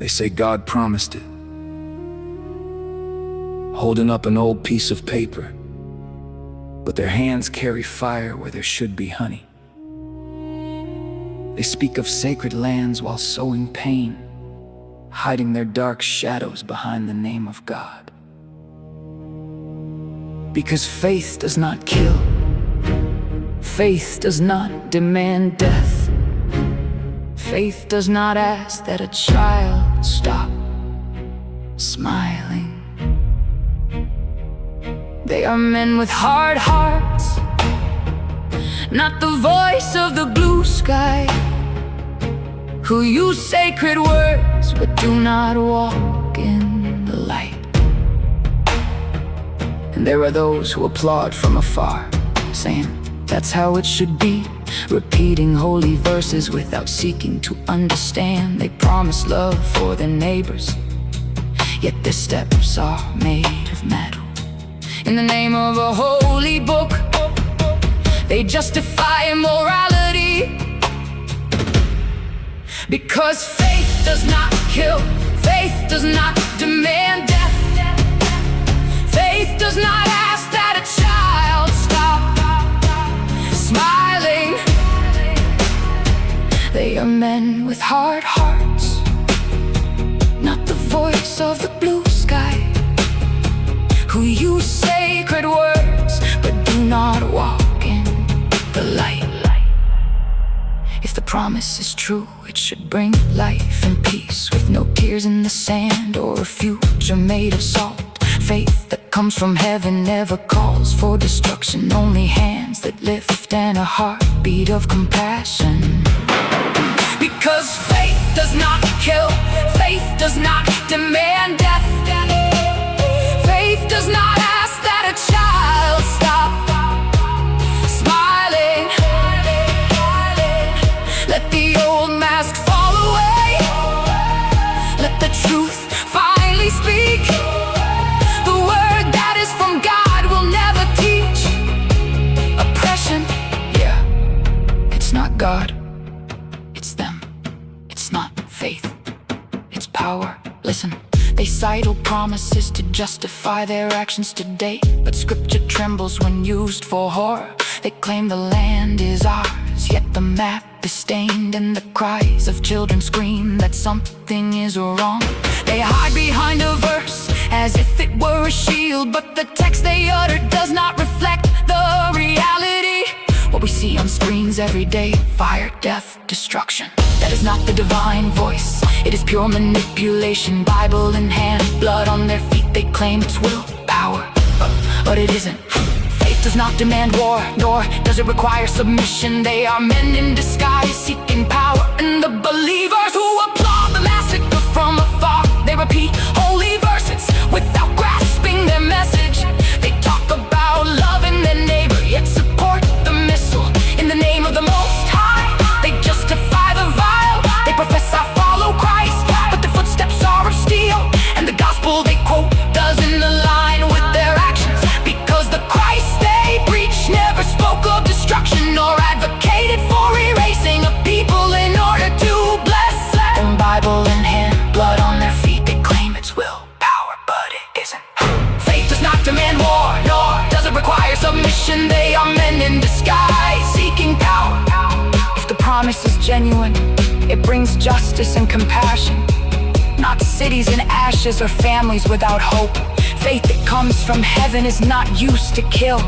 They say God promised it, holding up an old piece of paper, but their hands carry fire where there should be honey. They speak of sacred lands while sowing pain, hiding their dark shadows behind the name of God. Because faith does not kill. Faith does not demand death. Faith does not ask that a child stop smiling. They are men with hard hearts, not the voice of the blue sky, who use sacred words but do not walk in the light. And there are those who applaud from afar, saying, "That's how it should be," repeating holy verses without seeking to understand. They promise love for their neighbors, yet their steps are made of metal. In the name of a holy book, they justify immorality. Because faith does not kill, faith does not demand death. Faith does not ask that a child stop smiling. They are men with hard hearts, not the voice of the blue sky, who use sacred words but do not walk in the light. If the promise is true, it should bring life and peace, with no tears in the sand or a future made of salt. Faith that comes from heaven never calls for destruction, only hands that lift and a heartbeat of compassion. Because faith does not kill, faith does not demand death. Faith does not ask that a child stop smiling. Let the old mask fall away. Let the truth finally speak. The word that is from God will never teach oppression. Yeah, it's not God, it's them. It's not faith, it's power. Listen. They cite old promises to justify their actions today, but scripture trembles when used for horror. They claim the land is ours, yet the map is stained, and the cries of children scream that something is wrong. They hide behind a verse as if it were a shield, but the text they utter does not reflect the reality. What we see on screens every day, fire, death, destruction. That is not the divine voice, it is pure manipulation. Bible in hand, blood on their feet, they claim it's willpower, but it isn't. Faith does not demand war, nor does it require submission. They are men in disguise, seeking power, and the believers who applaud the massacre from afar. They repeat holy verses without grasping their message. They talk about loving their neighbor, yet support the missile. In the name of the Most High, they justify the vile. They profess I follow Christ, but their footsteps are of steel, and the gospel they quote doesn't align with their actions. Because the Christ they preach never spoke of destruction, nor advocated for erasing a people in order to bless them. Bible in hand, blood on their feet, they claim it's willpower, but it isn't. Faith does not demand war, nor does it require submission. They are men in disguise, seeking power. If the promise is genuine, it brings justice and compassion, not cities in ashes or families without hope. Faith that comes from heaven is not used to kill.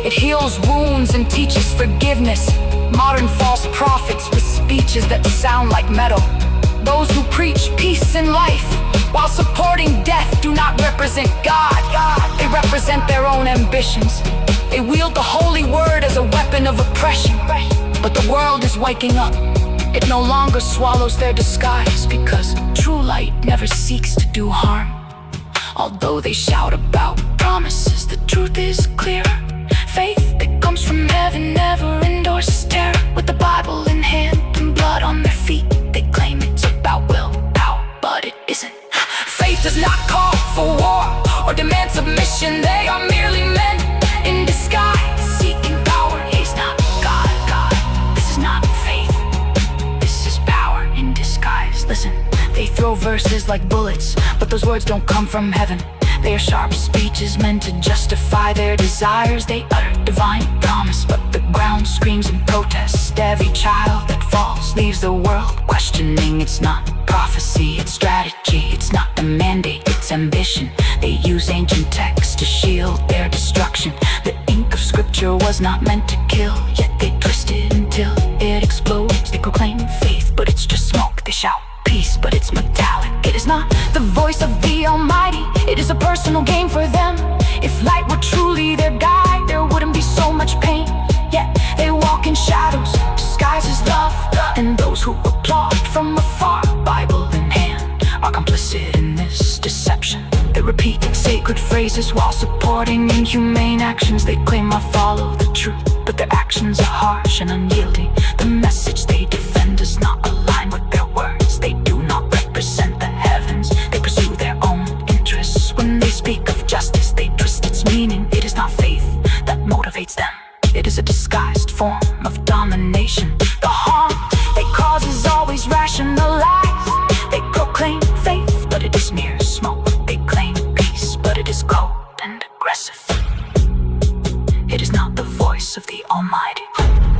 It heals wounds and teaches forgiveness. Modern false prophets with speeches that sound like metal. Those who preach peace and life while supporting death do not represent God. They represent their own ambitions. They wield the holy word as a weapon of oppression. But the world is waking up. It no longer swallows their disguise, because true light never seeks to do harm. Although they shout about promises, the truth is clearer. Faith that comes from heaven never endorses terror. With the Bible in hand and blood on their feet, they claim it's about willpower, but it isn't. Faith does not call for war or demand submission. They are merely men in disguise, seeking power. He's not God. This is not faith. This is power in disguise. Listen, they They throw verses like bullets, but those words don't come from heaven. They are sharp speeches meant to justify their desires. They utter divine promise, but the ground screams in protest. Every child that falls leaves the world questioning. It's not prophecy, it's strategy. It's not a mandate, it's ambition. They use ancient texts to shield their destruction. The ink of scripture was not meant to kill, yet they twist it until it explodes. They proclaim faith, but it's just smoke. They shout peace, but it's metallic. It is not the voice of the Almighty, it is a personal game for them. If light were truly their guide, there wouldn't be so much pain. Yet they walk in shadows, disguised as love. And those who applaud from afar, Bible in hand, are complicit in this deception. They repeat sacred phrases while supporting inhumane actions. They claim I follow the truth, but their actions are harsh and unyielding. The message they defend does not align with their words. They do not represent the heavens, they pursue their own interests. When they speak of justice, they twist its meaning. It is not faith that motivates them, it is a disguised form of domination. The harm they cause is always rationalized. They proclaim faith, but it is mere smoke. They claim peace, but it is cold and aggressive. It is not the voice of the Almighty.